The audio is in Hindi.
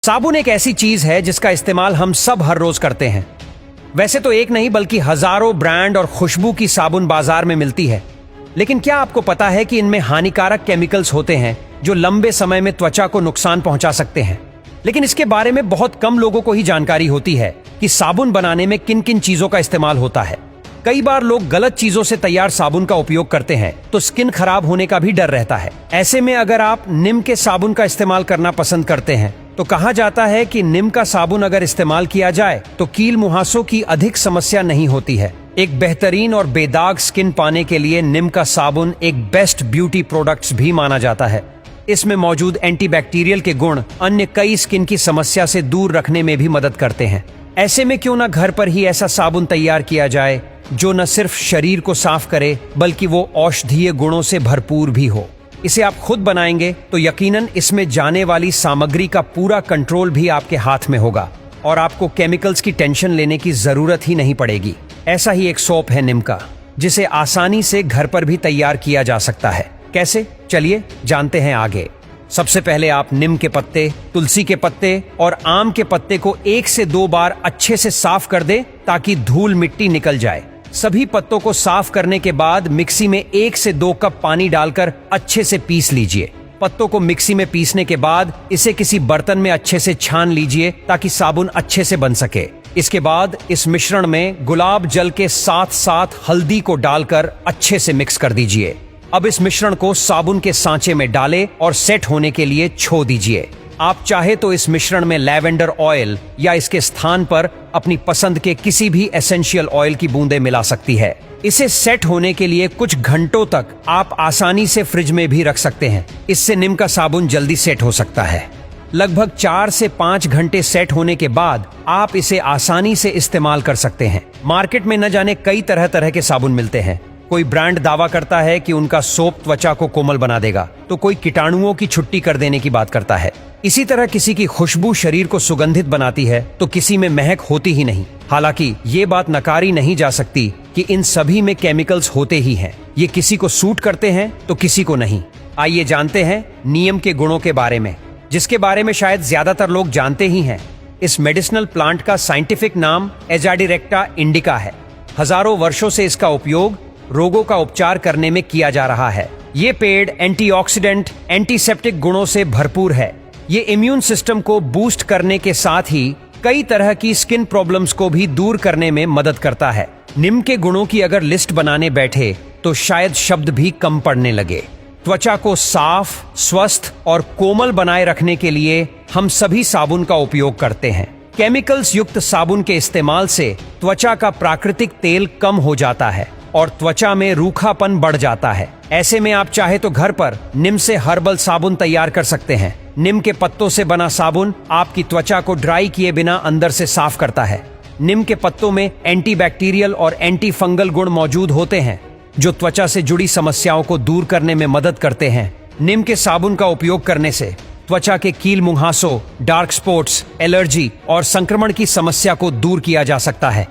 साबुन एक ऐसी चीज है जिसका इस्तेमाल हम सब हर रोज करते हैं। वैसे तो एक नहीं बल्कि हजारों ब्रांड और खुशबू की साबुन बाजार में मिलती है, लेकिन क्या आपको पता है कि इनमें हानिकारक केमिकल्स होते हैं जो लंबे समय में त्वचा को नुकसान पहुंचा सकते हैं। लेकिन इसके बारे में बहुत कम लोगों को ही जानकारी होती है कि साबुन बनाने में किन किन चीजों का इस्तेमाल होता है। कई बार लोग गलत चीजों से तैयार साबुन का उपयोग करते हैं तो स्किन खराब होने का भी डर रहता है। ऐसे में अगर आप नीम के साबुन का इस्तेमाल करना पसंद करते हैं तो कहा जाता है कि नीम का साबुन अगर इस्तेमाल किया जाए तो कील मुहासों की अधिक समस्या नहीं होती है। एक बेहतरीन और बेदाग स्किन पाने के लिए नीम का साबुन एक बेस्ट ब्यूटी प्रोडक्ट्स भी माना जाता है। इसमें मौजूद एंटीबैक्टीरियल के गुण अन्य कई स्किन की समस्या से दूर रखने में भी मदद करते हैं। ऐसे में क्यों ना घर पर ही ऐसा साबुन तैयार किया जाए जो न सिर्फ शरीर को साफ करे बल्कि वो औषधीय गुणों से भरपूर भी हो। इसे आप खुद बनाएंगे तो यकीनन इसमें जाने वाली सामग्री का पूरा कंट्रोल भी आपके हाथ में होगा और आपको केमिकल्स की टेंशन लेने की जरूरत ही नहीं पड़ेगी। ऐसा ही एक सोप है नीम का, जिसे आसानी से घर पर भी तैयार किया जा सकता है। कैसे? चलिए जानते हैं आगे। सबसे पहले आप नीम के पत्ते, तुलसी के पत्ते और आम के पत्ते को 1 से 2 बार अच्छे से साफ कर दे ताकि धूल मिट्टी निकल जाए। सभी पत्तों को साफ करने के बाद मिक्सी में 1 से 2 कप पानी डालकर अच्छे से पीस लीजिए। पत्तों को मिक्सी में पीसने के बाद इसे किसी बर्तन में अच्छे से छान लीजिए ताकि साबुन अच्छे से बन सके। इसके बाद इस मिश्रण में गुलाब जल के साथ साथ हल्दी को डालकर अच्छे से मिक्स कर दीजिए। अब इस मिश्रण को साबुन के सांचे में डालें और सेट होने के लिए छोड़ दीजिए। आप चाहे तो इस मिश्रण में लैवेंडर ऑयल या इसके स्थान पर अपनी पसंद के किसी भी एसेंशियल ऑयल की बूंदें मिला सकती है। इसे सेट होने के लिए कुछ घंटों तक आप आसानी से फ्रिज में भी रख सकते हैं। इससे नीम का साबुन जल्दी सेट हो सकता है। लगभग 4 से 5 घंटे सेट होने के बाद आप इसे आसानी से इस्तेमाल कर सकते हैं। मार्केट में न जाने कई तरह तरह के साबुन मिलते हैं। कोई ब्रांड दावा करता है कि उनका सोप त्वचा को कोमल बना देगा, तो कोई कीटाणुओं की छुट्टी कर देने की बात करता है। इसी तरह किसी की खुशबू शरीर को सुगंधित बनाती है तो किसी में महक होती ही नहीं। हालांकि ये बात नकारी नहीं जा सकती कि इन सभी में केमिकल्स होते ही हैं। ये किसी को सूट करते हैं तो किसी को नहीं। आइए जानते हैं नीम के गुणों के बारे में, जिसके बारे में शायद ज्यादातर लोग जानते ही हैं। इस मेडिसिनल प्लांट का साइंटिफिक नाम एजाडिरेक्टा इंडिका है। हजारों वर्षों से इसका उपयोग रोगों का उपचार करने में किया जा रहा है। ये पेड़ एंटीऑक्सीडेंट, एंटीसेप्टिक गुणों से भरपूर है। ये इम्यून सिस्टम को बूस्ट करने के साथ ही कई तरह की स्किन प्रॉब्लम्स को भी दूर करने में मदद करता है। नीम के गुणों की अगर लिस्ट बनाने बैठे तो शायद शब्द भी कम पड़ने लगे। त्वचा को साफ, स्वस्थ और कोमल बनाए रखने के लिए हम सभी साबुन का उपयोग करते हैं। केमिकल्स युक्त साबुन के इस्तेमाल से त्वचा का प्राकृतिक तेल कम हो जाता है और त्वचा में रूखापन बढ़ जाता है। ऐसे में आप चाहे तो घर पर नीम से हर्बल साबुन तैयार कर सकते हैं। नीम के पत्तों से बना साबुन आपकी त्वचा को ड्राई किए बिना अंदर से साफ करता है। नीम के पत्तों में एंटीबैक्टीरियल और एंटी फंगल गुण मौजूद होते हैं जो त्वचा से जुड़ी समस्याओं को दूर करने में मदद करते हैं। नीम के साबुन का उपयोग करने से त्वचा के कील मुहासों, डार्क स्पॉट्स, एलर्जी और संक्रमण की समस्या को दूर किया जा सकता है।